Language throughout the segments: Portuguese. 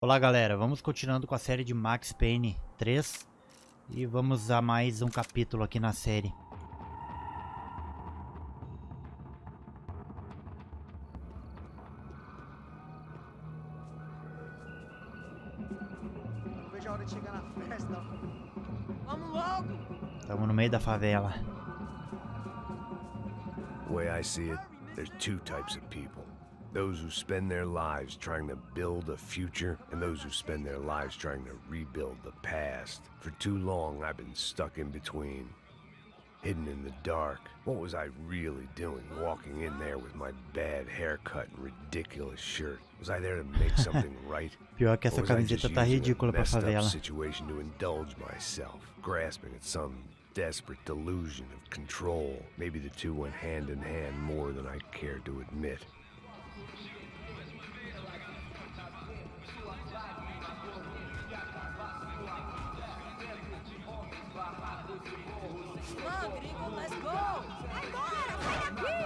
Olá galera, vamos continuando com a série de Max Payne 3 e vamos a mais um capítulo aqui na série. Não vejo a hora de chegar na festa. Vamos logo! Estamos no meio da favela. The way I see it, there's two types of people. Those who spend their lives trying to build a future, and those who spend their lives trying to rebuild the past. For too long, I've been stuck in between. Hidden in the dark. What was I really doing walking in there with my bad haircut and ridiculous shirt? Was I there to make something right? Pior que essa camiseta tá ridícula pra favela. Situation to indulge myself, grasping at some desperate delusion of control. Maybe the two went hand in hand more than I cared to admit. Vamos, gringo, let's go! Agora, sai daqui!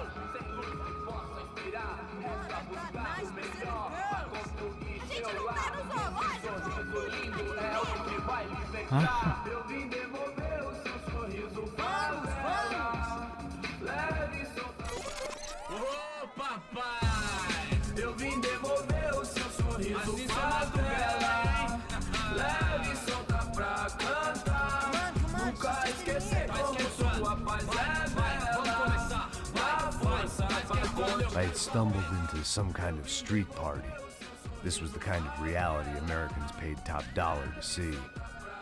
Nice Brazilian girls! A gente não tá no zoológico! Hã? Ô papai, eu vim devolver o seu sorriso pra tela. Leve e solta pra cantar. Nunca esquecer como sua paz é bela. Na força que quando I had stumbled into some kind of street party. This was the kind of reality Americans paid top dollar to see.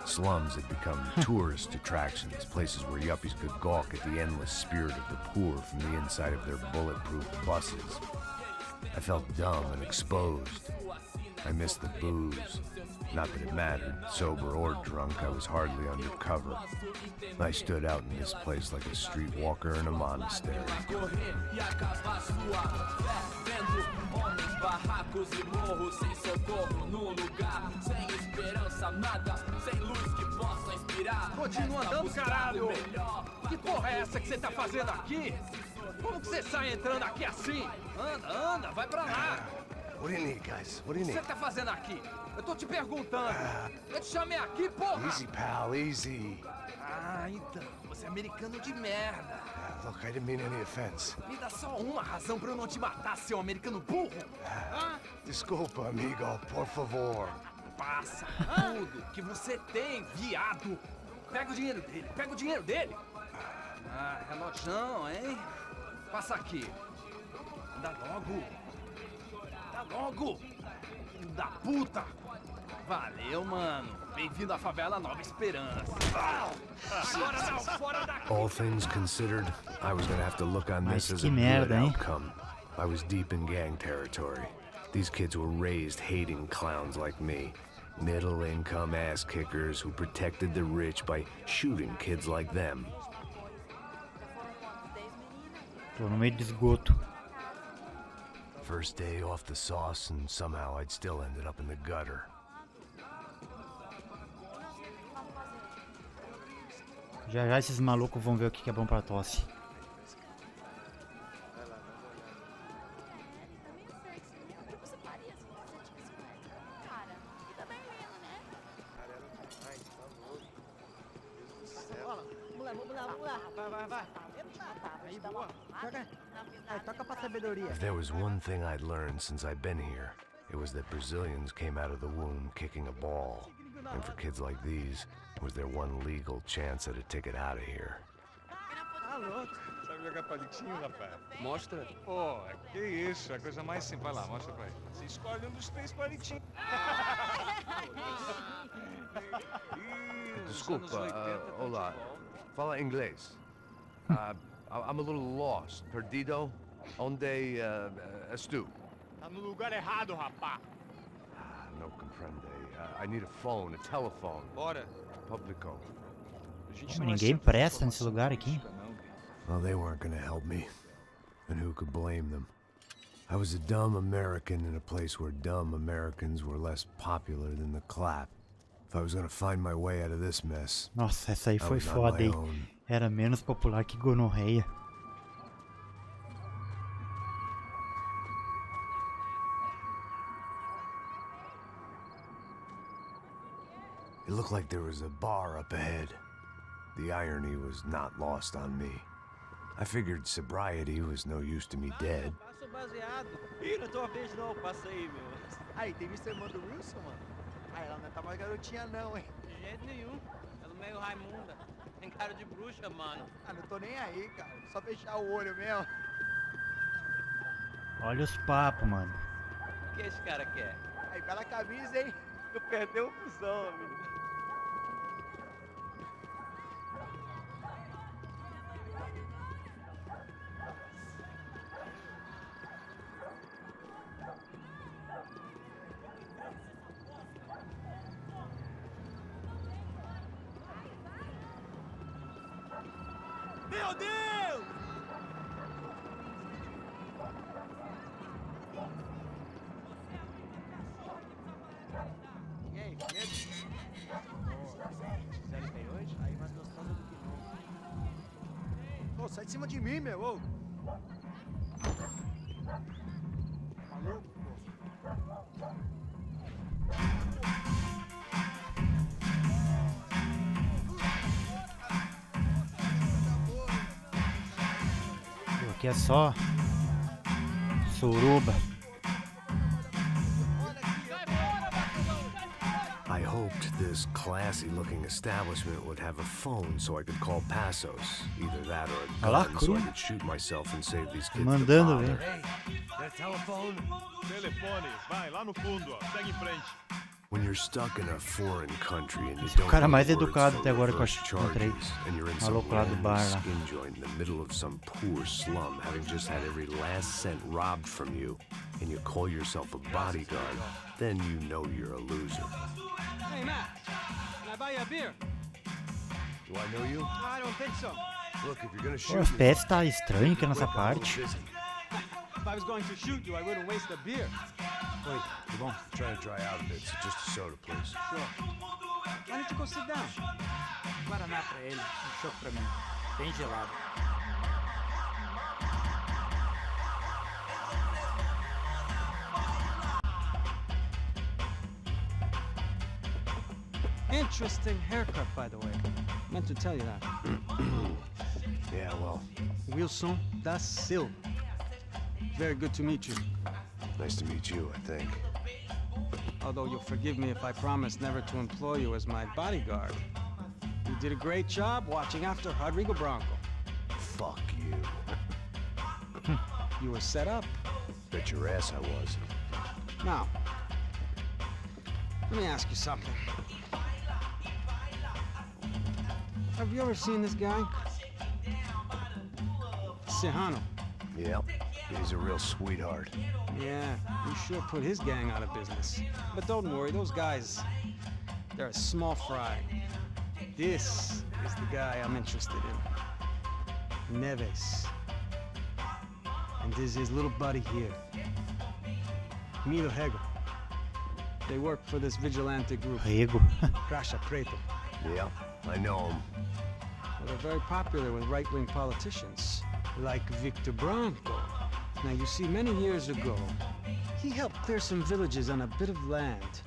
Slums had become tourist attractions, places where yuppies could gawk at the endless spirit of the poor from the inside of their bulletproof buses. I felt dumb and exposed. I missed the booze. Not that it mattered, sober or drunk, I was hardly undercover. I stood out in this place like a streetwalker in a monastery. barracos e morros sem socorro no lugar, sem esperança, nada, sem luz que possa inspirar. Continua andando, caralho! Que porra é essa que você tá fazendo aqui? Como que você sai entrando aqui assim? Anda, vai pra lá! What do you need, guys? What do O you que need? você tá fazendo aqui? Eu tô te perguntando. Eu te chamei aqui, porra! Easy, pal, easy. Ah, então, você é americano de merda. Look, I didn't mean any offense. Me dá só uma razão pra eu não te matar, seu americano burro. Desculpa, amigo, por favor. Passa tudo que você tem, viado. Pega o dinheiro dele, Ah, relojão, hein? Passa aqui. Dá logo. Filho da puta. Valeu, mano. Bem-vindo à favela Nova Esperança. Agora não, fora daqui. All things considered, I was gonna have to look on Mas this as que a good merda, hein? outcome. I was deep in gang territory. These kids were raised hating clowns like me. Middle-income ass-kickers who protected the rich by shooting kids like them. Tô no meio do esgoto. First day off the sauce, and somehow I'd still ended up in the gutter. Já já esses malucos vão ver o que é bom pra tosse. Vamos lá. Vai. Aí, boa. Toca pra sabedoria. If there was one thing I'd learned since I'd been here, it was that Brazilians came out of the womb kicking a ball. And for kids like these, it was their one legal chance at a ticket out of here. Tá louco. Sabe jogar palitinho, rapaz? Mostra. Pô, que isso, é a coisa mais simples. Vai lá, mostra pra ele. Você escolhe um dos 3 palitinhos. Desculpa, olá. Fala inglês. I'm a little lost. Perdido? Onde estou? Tá no lugar errado, rapá. No comprende. I need a phone, a telephone. Bora. Publico. A gente Mas não ninguém aceita presta nesse informação lugar aqui. política, não. Well, they weren't gonna help me. And who could blame them? I was a dumb American in a place where dumb Americans were less popular than the clap. If I was gonna find my way out of this mess, Nossa, essa aí I foi was on foda, my hein? own. Era menos popular que gonorreia. It looked like there was a bar up ahead. The irony was not lost on me. I figured sobriety was no use to me dead. Passo baseado. Ih, não é tua vez não, passa aí, meu. Aí, tem visto a irmã do Wilson, mano? Ah, ela não tá mais garotinha não, hein? De jeito nenhum. Ela é meio Raimunda. Tem cara de bruxa, mano. Ah, não tô nem aí, cara. Só fechar o olho mesmo. Olha os papos, mano. O que esse cara quer? Aí, bela camisa, hein? Tu perdeu o fusão, amigo. Meu Deus! E aí, medo? Fizeram bem hoje? Aí mais gostosa do que nunca. Ô, sai de cima de mim, meu! Ô. Maluco, pô. Aqui é só suruba. I hoped this classy-looking establishment would have a phone so I could call Passos. Either that or a Olha lá, gun so I cru. could shoot myself and save these kids the Mandando bother. ver. Hey, telephone? Telefone, vai lá no fundo, ó. Segue em frente. When you're stuck in a foreign country and you Esse é o don't cara know mais the words educado for até agora que eu reverse encontrei. charges, and you're in some Maluco lá do random bar lá. skin joint in the middle of some poor slum, having just had every last cent robbed from you, and you call yourself a bodyguard, then you know you're a loser. Hey, Matt. Can I buy you a beer? Do I know you? I don't think so. Look, if you're gonna O shoot me, FPS tá estranho aqui nessa quick, I'm a little parte. busy. If I was going to shoot you, I wouldn't waste a beer. Oi, tudo bom? Trying to dry out a bit, so just a soda, please. Sure. Why don't you go sit down? Guaraná pra ele, um choque pra mim. Bem gelado. Interesting haircut, by the way. Meant to tell you that. Yeah, well, Wilson da Silva. Very good to meet you. nice to meet you, I think. Although you'll forgive me if I promise never to employ you as my bodyguard. You did a great job watching after Rodrigo Bronco. Fuck you. You were set up. Bet your ass I was. Now, let me ask you something. Have you ever seen this guy? Sejano. Yep, he's a real sweetheart. Yeah, you sure put his gang out of business. But don't worry, those guys, they're a small fry. This is the guy I'm interested in. Neves. And this is his little buddy here. Milo Hegel. They work for this vigilante group, Rego. Crasha Preto. Yeah, I know him. Well, they're very popular with right-wing politicians, like Victor Branco. Now, you see, many years ago, he helped clear some villages on a bit of land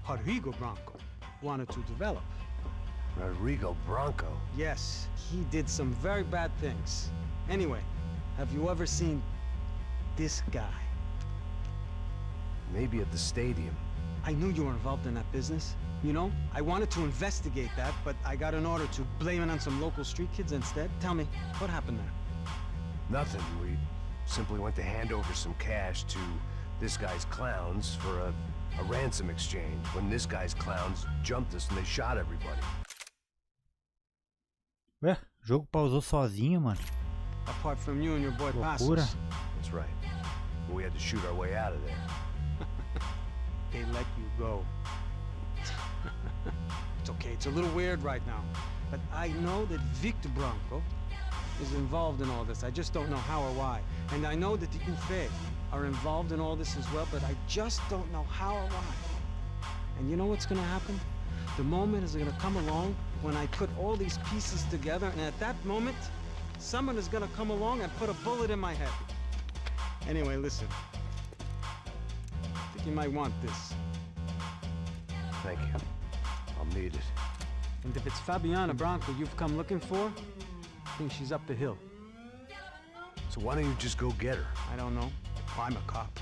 Rodrigo Branco wanted to develop. Rodrigo Bronco. Yes, he did some very bad things. Anyway, have you ever seen this guy? Maybe at the stadium. I knew you were involved in that business. You know, I wanted to investigate that, but I got an order to blame it on some local street kids instead. Tell me, what happened there? Nothing. We simply went to hand over some cash to this guy's clowns for a ransom exchange when this guy's clowns jumped us and they shot everybody. Ué, o jogo pausou sozinho, mano. Apart from you and your boy Loucura. Passos. That's right. But we had to shoot our way out of there. They let you go. It's okay, it's a little weird right now. But I know that Victor Branco is involved in all this. I just don't know how or why. And I know that the Ufé are involved in all this as well, but I just don't know how or why. And you know what's gonna happen? The moment is gonna come along when I put all these pieces together, and at that moment, someone is gonna come along and put a bullet in my head. Anyway, listen. I think you might want this. Thank you. I'll need it. And if it's Fabiana Branco you've come looking for, I think she's up the hill. So why don't you just go get her? I don't know. I'm a cop.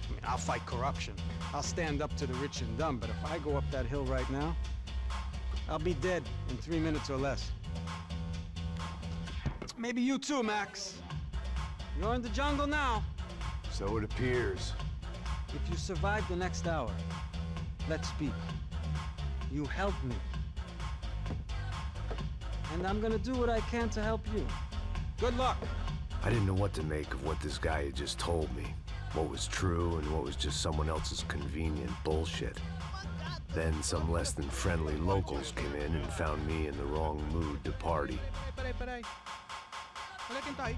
I mean, I'll fight corruption. I'll stand up to the rich and dumb, but if I go up that hill right now, I'll be dead in 3 minutes or less. Maybe you too, Max. You're in the jungle now. So it appears. If you survive the next hour, let's speak. You help me. And I'm gonna do what I can to help you. Good luck. I didn't know what to make of what this guy had just told me. What was true and what was just someone else's convenient bullshit. Then some less than friendly locals came in and found me in the wrong mood to party. Peraí. Olha quem tá aí.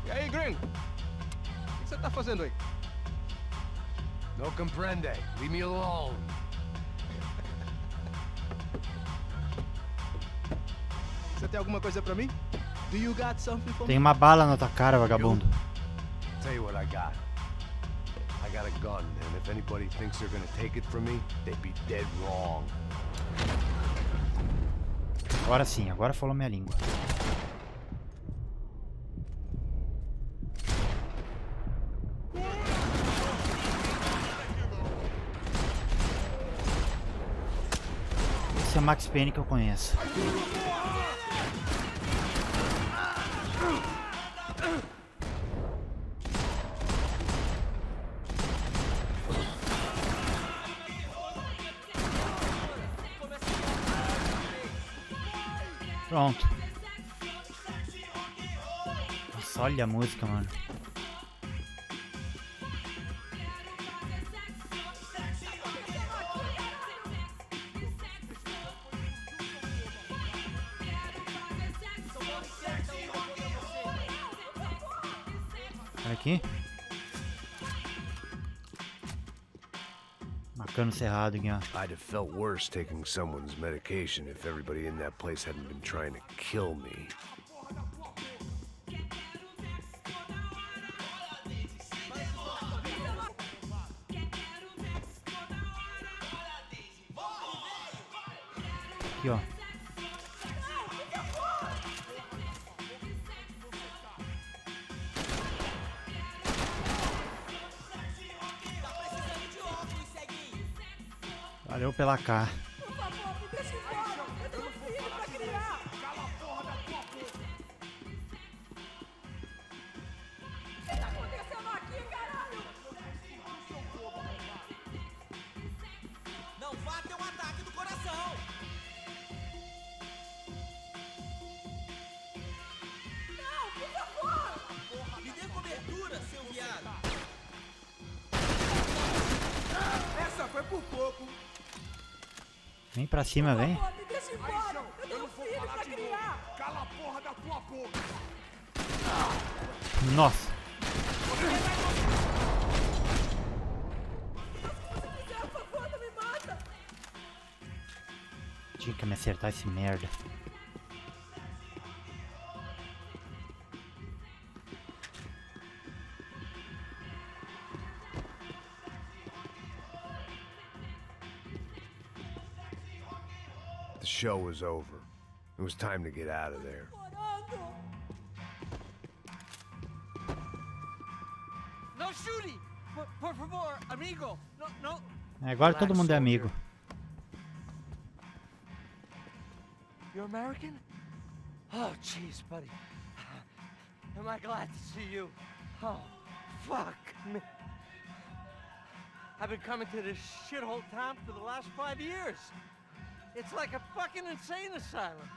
E aí, gringo? O que você tá fazendo aí? No comprende. Leave me alone. Você tem alguma coisa pra mim? Do you got something for me? Tem uma bala na tua cara, vagabundo. Tell you what I got. I got a gun, and if anybody thinks they're gonna take it from me, they'd be dead wrong. Agora sim, agora falou minha língua. Esse é o Max Payne que eu conheço. Pronto. Nossa, olha a música, mano. Olha aqui. Marcando cerrado aqui, ó. I'd have felt worse taking someone's medication if everybody in that place hadn't been trying to kill me. Aqui, ó. Valeu pela K. Por favor, me deixa embora. Eu tenho um filho pra criar. Cala a porra da tua boca. O que tá acontecendo aqui, caralho? Não vá ter um ataque do coração! Não, por favor. Me dê cobertura, seu viado! Essa foi por pouco. Vem pra cima, vem. Por favor, me deixa embora. Eu tenho um filho pra criar. Cala a porra da tua boca. Nossa. Se você quiser, por favor, não me mata. Tinha que me acertar esse merda. The show was over. It was time to get out of there. Morando. Não shooting! Por favor, amigo! Não! Agora todo mundo é amigo. You're American? Oh, jeez, buddy. Am I glad to see you? Oh, fuck me. I've been coming to this shithole town for the last 5 years. It's like a fucking insane asylum.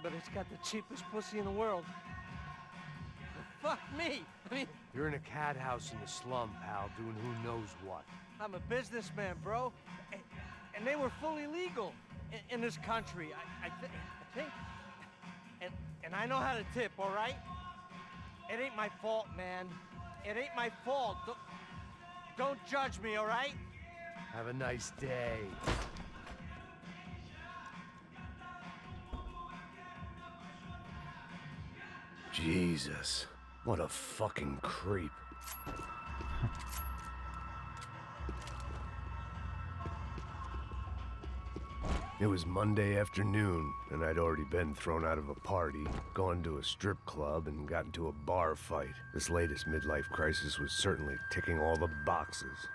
But it's got the cheapest pussy in the world. Fuck me! I mean, You're in a cat house in the slum, pal, doing who knows what. I'm a businessman, bro. And they were fully legal in this country. I think. And I know how to tip, all right? It ain't my fault, man. It ain't my fault. Don't judge me, all right? Have a nice day. Jesus, what a fucking creep. It was Monday afternoon, and I'd already been thrown out of a party, gone to a strip club, and got into a bar fight. This latest midlife crisis was certainly ticking all the boxes.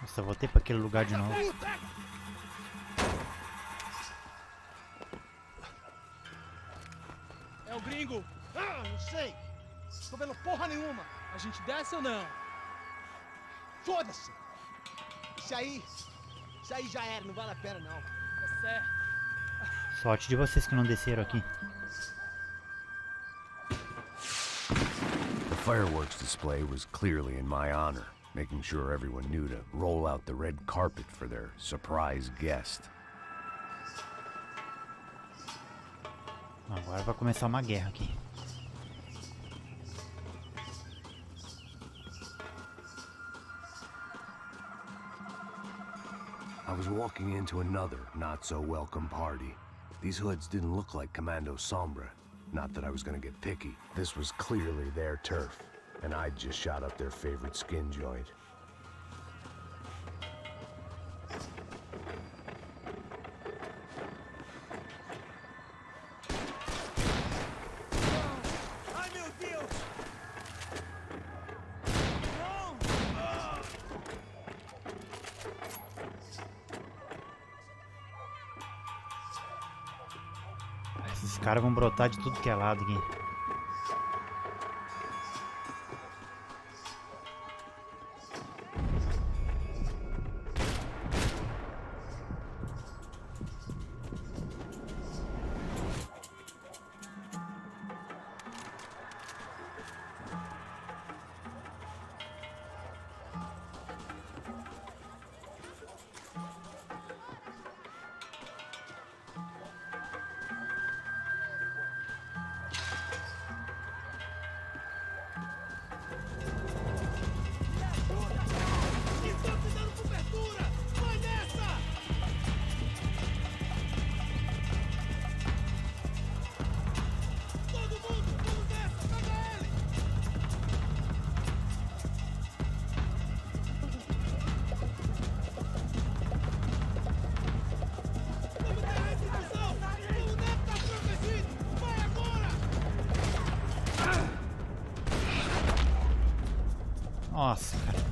Nossa, eu voltei pra aquele lugar de novo. É o gringo! Ah, não sei! Tô vendo porra nenhuma! A gente desce ou não? Foda-se! Isso aí já era, não vale a pena não. Tá certo. Sorte de vocês que não desceram aqui. The fireworks display was clearly in my honor, making sure everyone knew to roll out the red carpet for their surprise guest. Agora vai começar uma guerra aqui. I was walking into another not-so-welcome party. These hoods didn't look like Commando Sombra. Not that I was gonna get picky. This was clearly their turf, and I'd just shot up their favorite skin joint. Ai meu Deus! Esses caras vão brotar de tudo que é lado aqui. Estão te dando cobertura! Vai nessa! Todo mundo, vamos nessa! Pega ele! Vamos ter a execução! O neto tá protegido! Vai agora! Nossa, cara.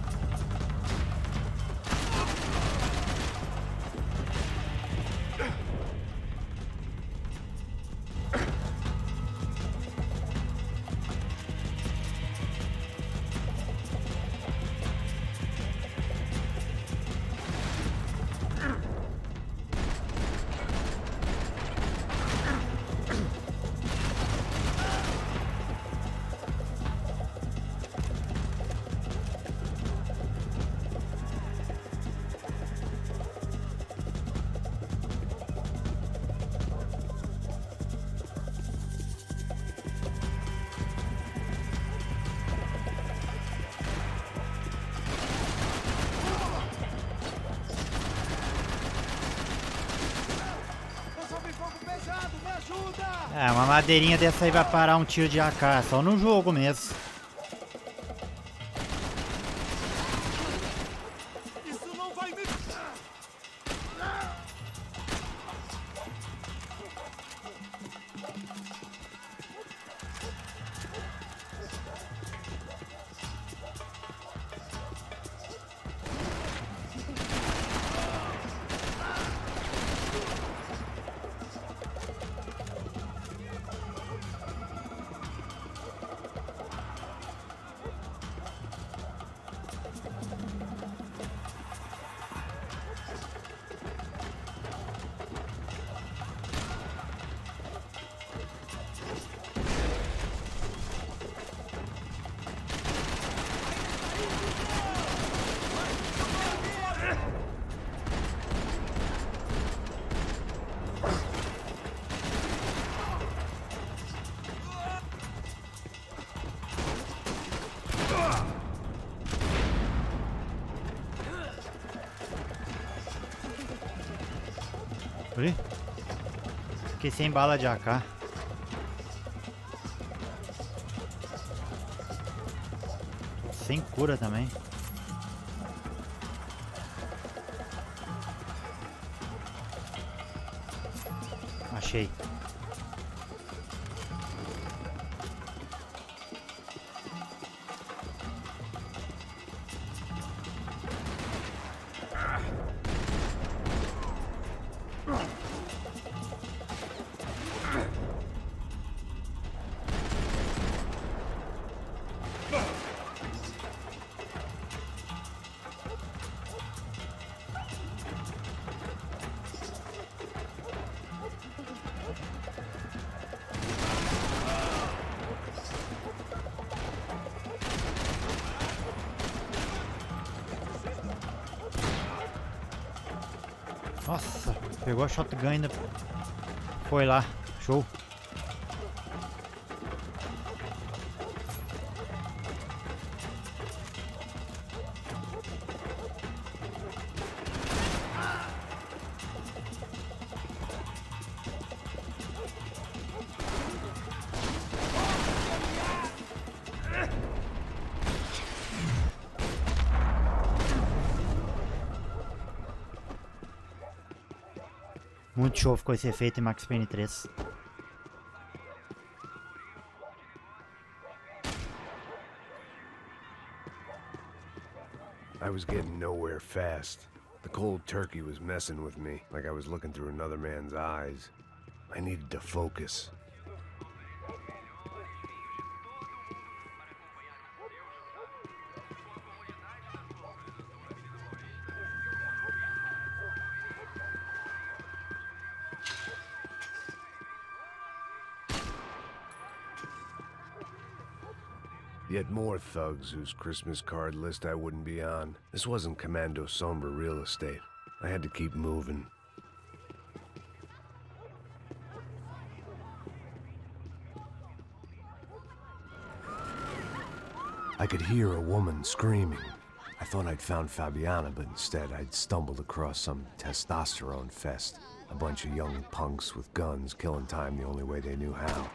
Eu sou fogo pesado, me ajuda! É, uma madeirinha dessa aí vai parar um tiro de AK, só no jogo mesmo. Isso não vai me... Ui. Fiquei sem bala de AK. Sem cura também. Achei. Nossa, pegou a shotgun ainda. Foi lá, show. Muito show ficou esse efeito em Max Payne 3. I was getting nowhere fast. The cold turkey was messing with me, like I was looking through another man's eyes. I needed to focus. Yet more thugs whose Christmas card list I wouldn't be on. This wasn't Commando Somber real estate. I had to keep moving. I could hear a woman screaming. I thought I'd found Fabiana, but instead I'd stumbled across some testosterone fest. A bunch of young punks with guns killing time the only way they knew how.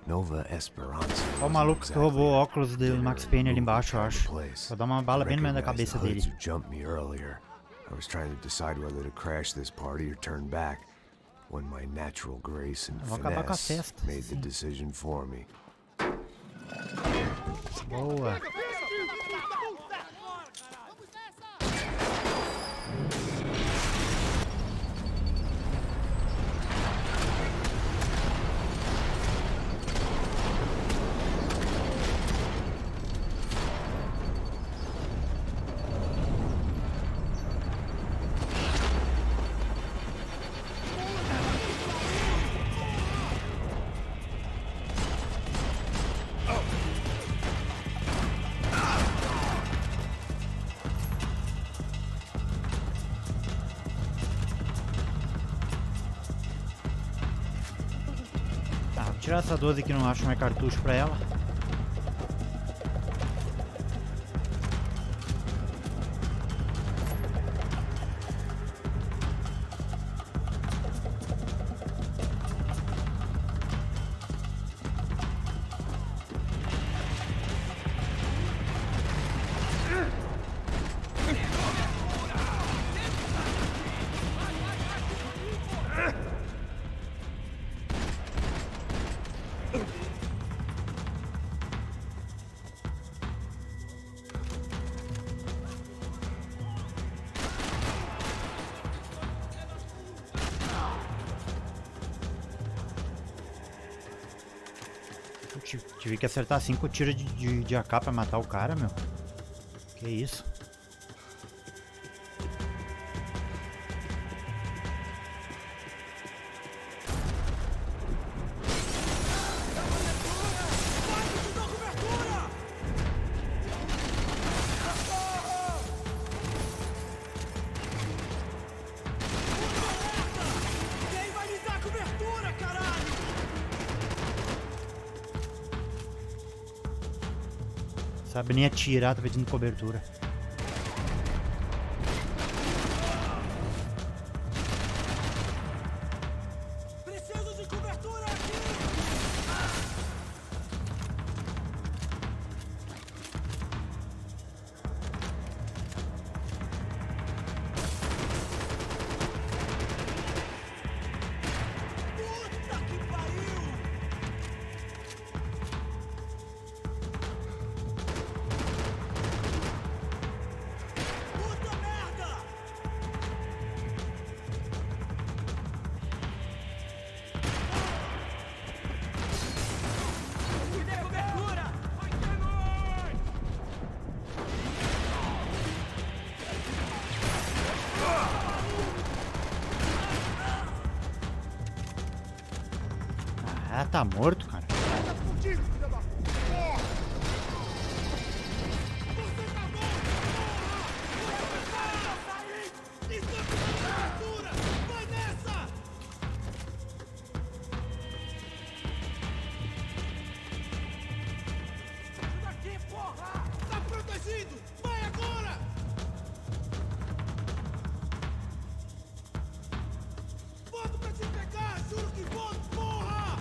Nova Esperança. Ó o maluco que roubou o óculos do Max Payne ali embaixo, eu acho. Vou dar uma bala bem no meio da cabeça dele. I was trying to decide whether to crash this party or turn back when my natural grace and finesse made the decision for me. Boa. Vou tirar essa 12 que não acho mais cartucho pra ela. Tive que acertar 5 tiros de AK pra matar o cara, meu. Que isso? Sabe nem atirar, tá pedindo cobertura. cara tá morto, cara. Contigo, filha da porra! Vai nessa! Ajuda aqui, porra! Tá protegido! Vai agora! Volto pra te pegar! Juro que volto, porra!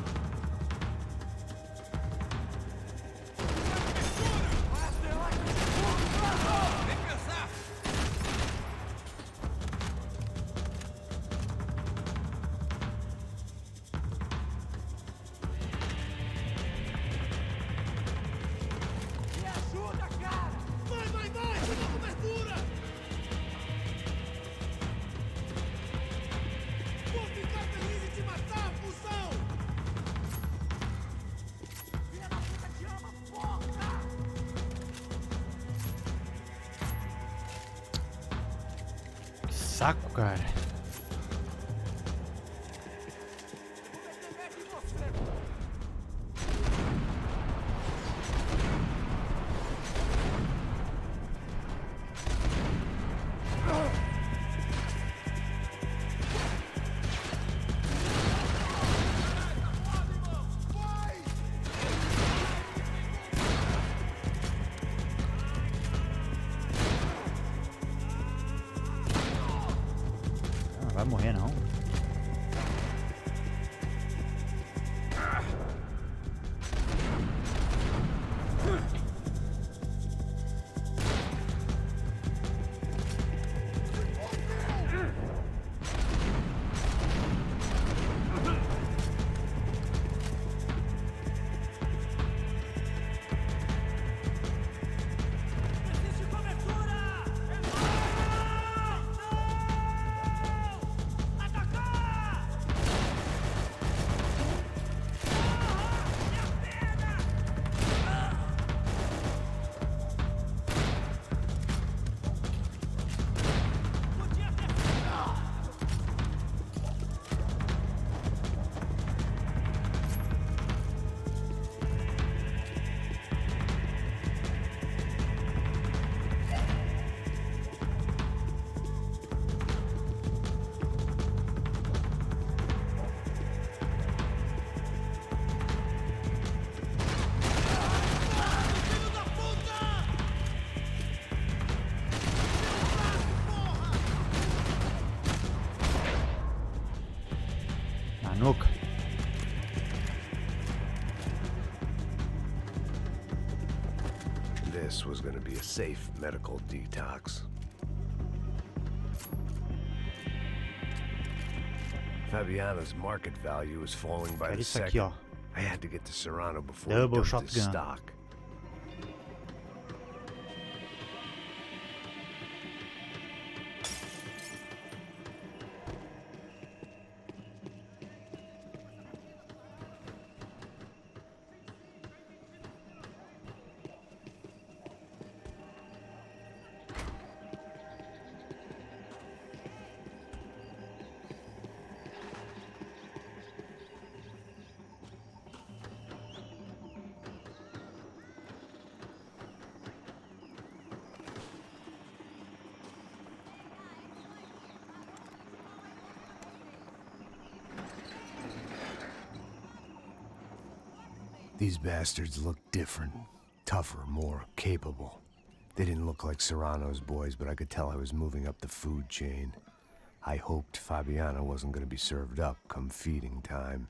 Vem pensar! Me ajuda, cara! Vai! Chama a cobertura! Vou ficar feliz em te matar, fusão! Filha da puta te ama, porra! Que saco, cara. Vou meter medo em você! Não vai morrer, não. Existe cobertura! Não! Atacar! É a pena! Podia ter filho da puta! Na nuca. This was gonna be a safe medical detox. Fabiana's market value is falling by Quero the isso aqui, second. ó. I had to get to Serrano before Double he dumped his shotgun. stock. These bastards look different, tougher, more capable. They didn't look like Serrano's boys, but I could tell I was moving up the food chain. I hoped Fabiana wasn't going to be served up come feeding time.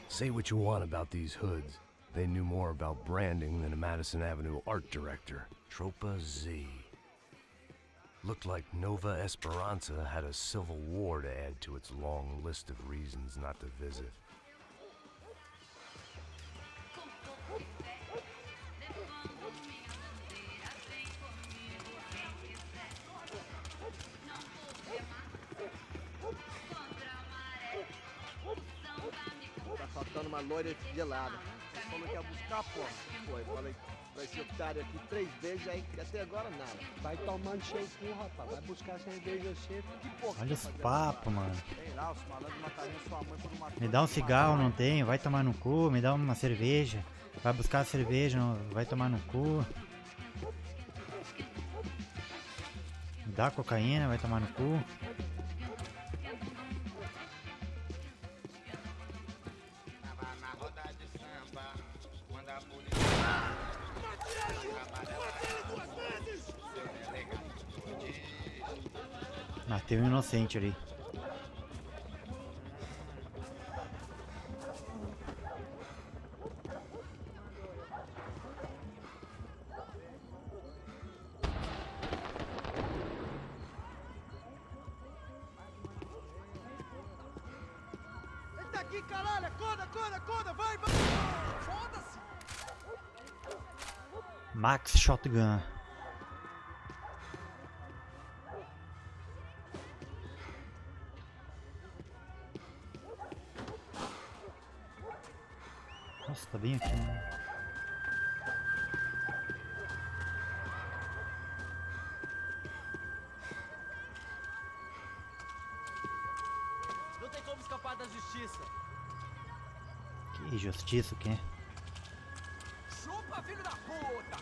Say what you want about these hoods. They knew more about branding than a Madison Avenue art director. Tropa Z. Looked like Nova Esperanza had a civil war to add to its long list of reasons not to visit. Tá faltando uma loira gelada. Você falou que ia buscar, porra. Pô, eu falei pra esse otário aqui 3 vezes aí, que até agora nada. Vai tomando seu cu, rapaz. Vai buscar cerveja cedo. Que porra. Olha os papos, mano. Sei lá, os malandros matariam sua mãe por uma... Me dá um cigarro, não tem? Vai tomar no cu. Me dá uma cerveja. Vai buscar a cerveja, vai tomar no cu. Me dá cocaína, vai tomar no cu. Matei um inocente ali. Ele tá aqui, caralho! Acorda, acorda, acorda! Vai, vai! Foda-se! Max Shotgun. Nossa, tá bem aqui, né? Não tem como escapar da justiça. Que justiça, o quê? Chupa, filho da puta!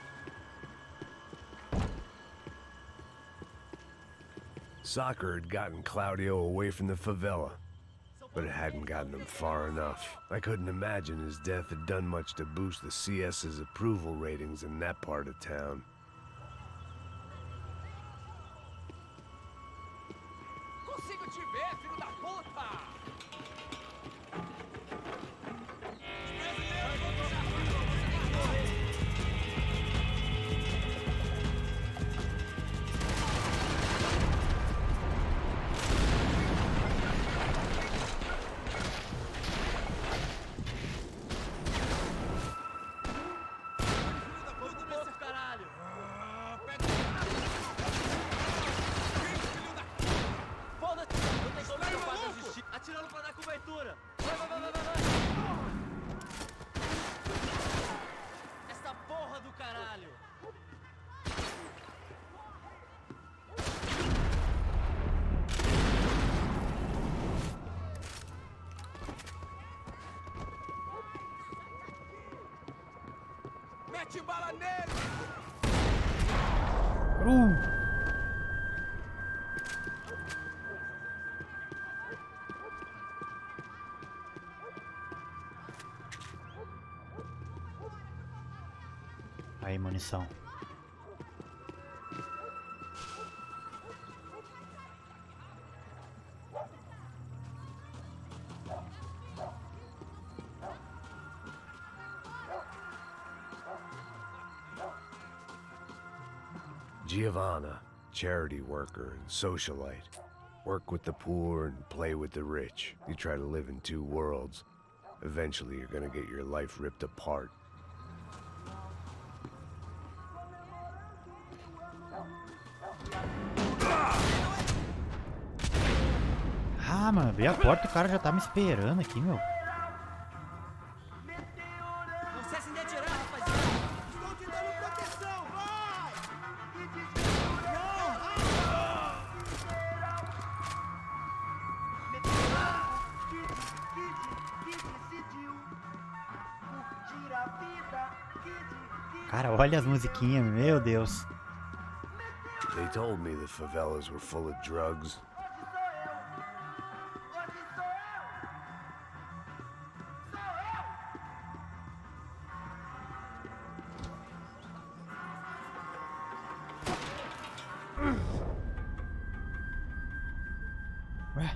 Soccer had gotten Claudio away from the favela, but it hadn't gotten him far enough. I couldn't imagine his death had done much to boost the CS's approval ratings in that part of town. Consigo te ver, filho da puta! Atirando pra dar cobertura! Vai, vai, vai, vai, vai! Essa porra do caralho! Mete bala nele! Aí, munição. Giovanna, charity worker and socialite. Work with the poor and play with the rich. You try to live in 2 worlds. Eventually, you're gonna get your life ripped apart. Ah, mano, abri a porta e o cara já tá me esperando aqui, meu. Não cessem de atirar, rapaziada! Estou te dando proteção, vai! Cara, olha as musiquinhas, meu Deus. They told me the favelas were full of drugs. Ué?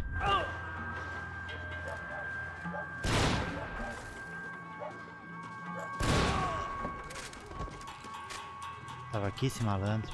Tava aqui esse malandro.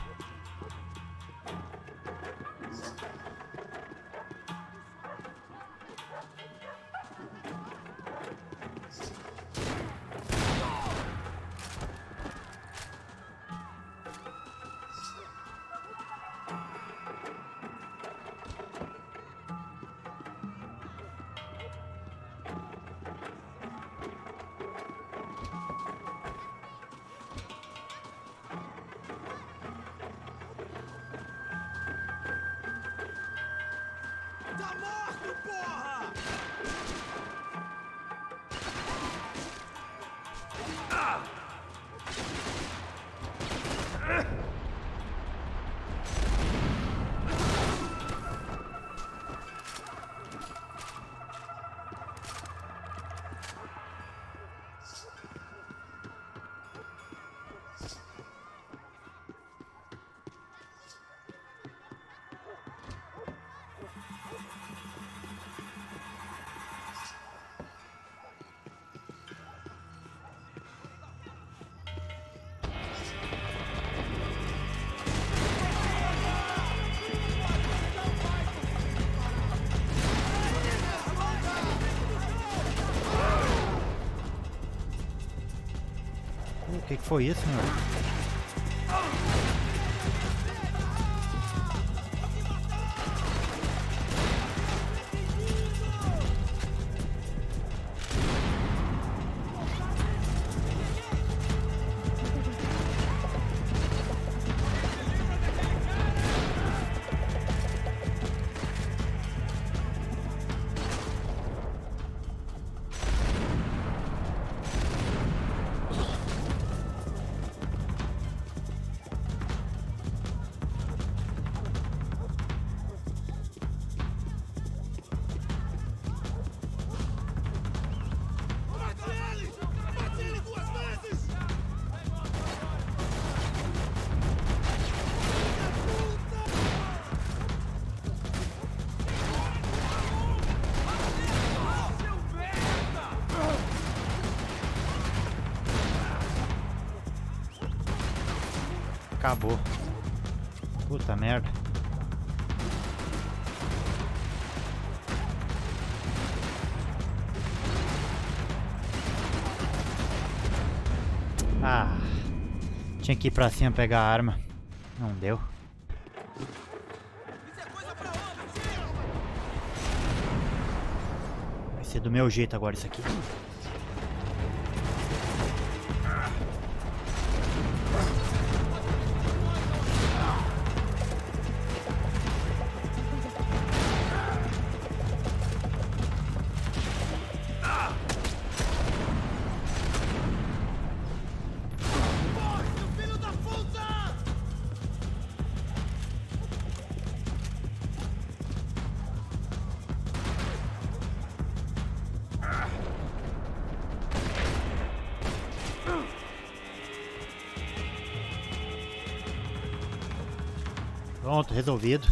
que foi isso, meu? Acabou. Puta merda. Ah, tinha que ir pra cima pegar a arma. Não deu. Vai ser do meu jeito agora isso aqui. Pronto, resolvido.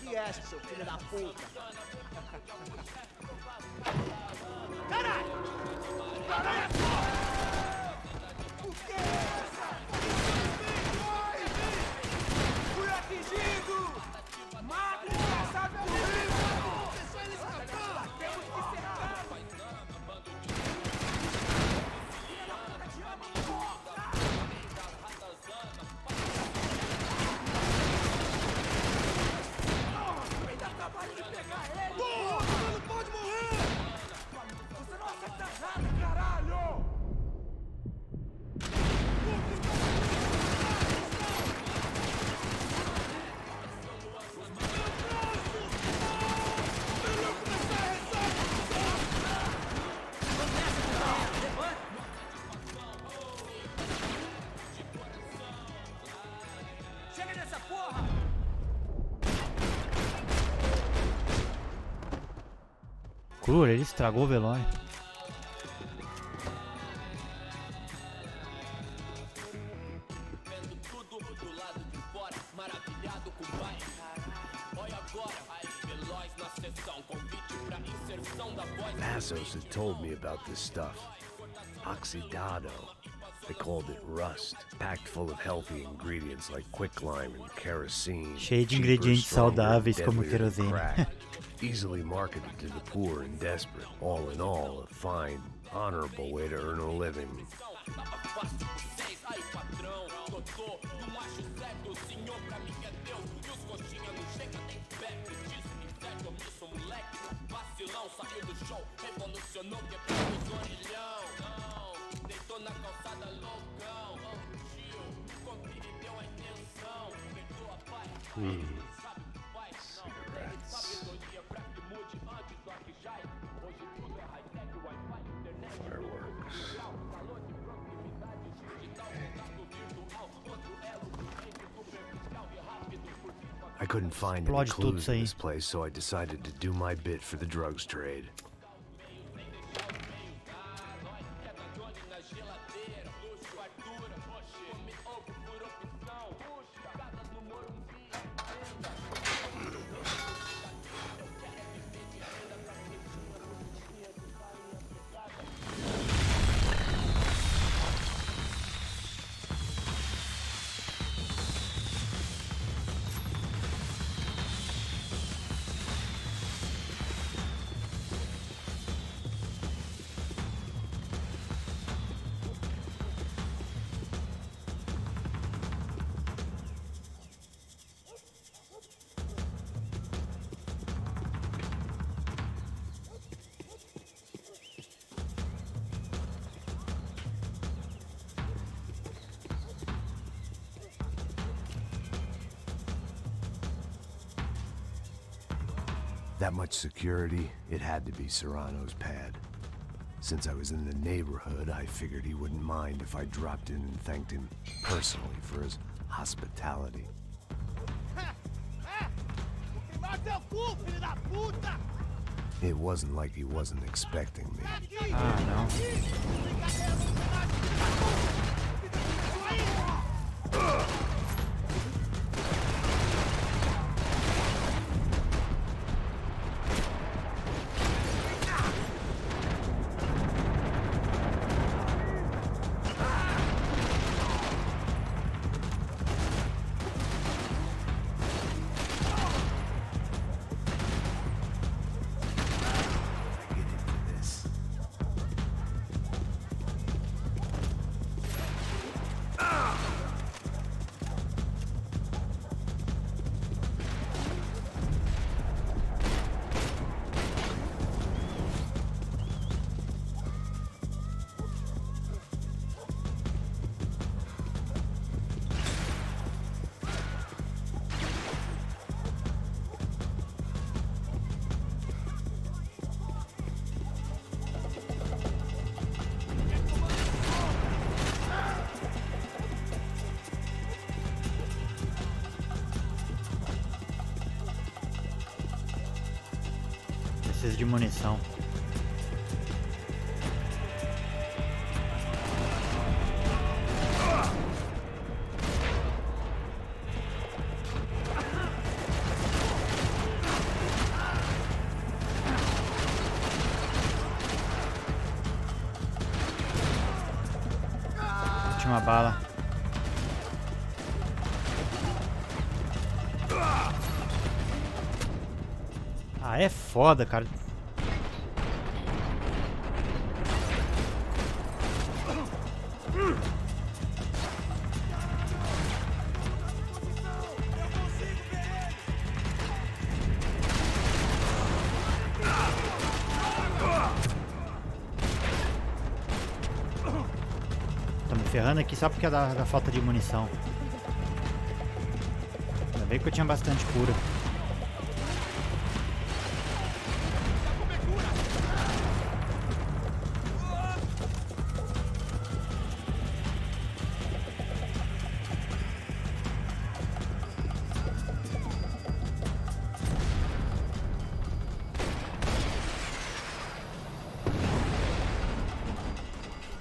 Estes, seu filho da puta. Caralho! Caralho, porra! O que é essa? Fui atingido! Mata esse caçado horrível! Deixa ele escapar! Temos que cercar! Filha da puta, te amo, porra! Trabalho de pegar ele! Porra, você não pode morrer! Você não acerta nada, caralho! Chega dessa porra! Crura, ele estragou o velório. Passos had told me about this stuff. Oxidado. They called it rust, packed full of healthy ingredients like quicklime and kerosene. Cheio de ingredientes saudáveis como querosene. Easily marketed to the poor and desperate. All in all, a fine, honorable way to earn a living. Fireworks. couldn't find any Explode tudo clues isso in aí. this place, so I decided to do my bit for the drugs trade. That much security, it had to be Serrano's pad. Since I was in the neighborhood, I figured he wouldn't mind if I dropped in and thanked him personally for his hospitality. It wasn't like he wasn't expecting me. Ah, não. Preciso de munição. Última bala. Ah, é foda, cara. Tô me ferrando aqui só porque é da falta de munição. Ainda bem que eu tinha bastante cura.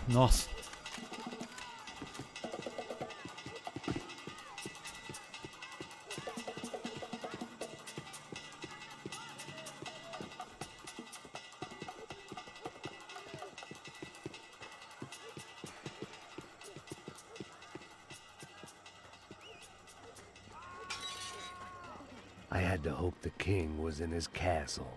Nossa. I had to hope the king was in his castle.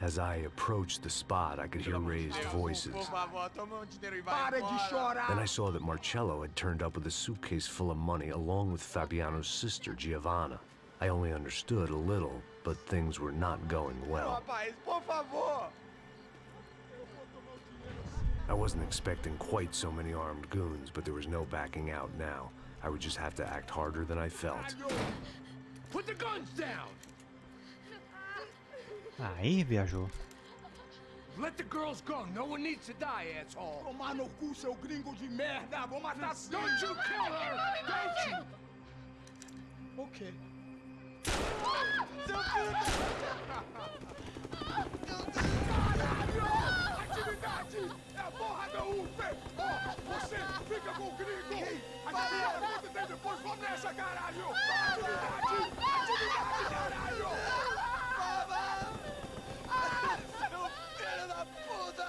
As I approached the spot, I could hear raised voices. Then I saw that Marcello had turned up with a suitcase full of money along with Fabiano's sister, Giovanna. I only understood a little, but things were not going well. I wasn't expecting quite so many armed goons, but there was no backing out now. I would just have to act harder than I felt. Put the guns down! Aí viajou. Let the girls go. No one needs to die, asshole. Tomar no cu, seu gringo de merda! Vou matar sim! Don't you kill her! Don't you? Ok. Caralho! Atividade! É a porra da UFE! Ó, você fica com o gringo! A galera conta até depois, vamos nessa, caralho! Atividade! Atividade, caralho! Seu filho da puta!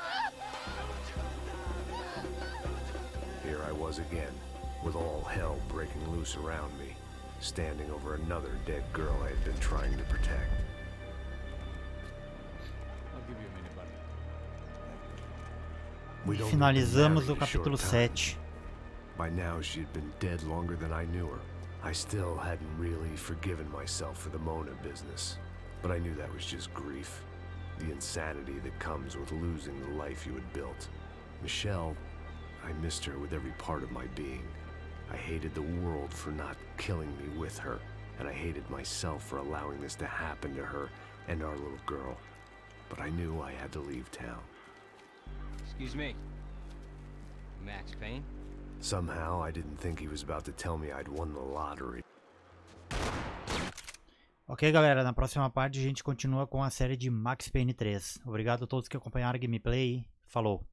Here I was again, with all hell breaking loose around me, standing over another dead girl I had been trying to protect. We'd only been Finalizamos married o a short capítulo time. 7. By now, she had been dead longer than I knew her. I still hadn't really forgiven myself for the Mona business, but I knew that was just grief. The insanity that comes with losing the life you had built. Michelle, I missed her with every part of my being. I hated the world for not killing me with her, and I hated myself for allowing this to happen to her and our little girl. But I knew I had to leave town. Excuse me. Max Payne? Somehow, I didn't think he was about to tell me I'd won the lottery. Ok, galera, na próxima parte a gente continua com a série de Max Payne 3. Obrigado a todos que acompanharam a gameplay. Falou!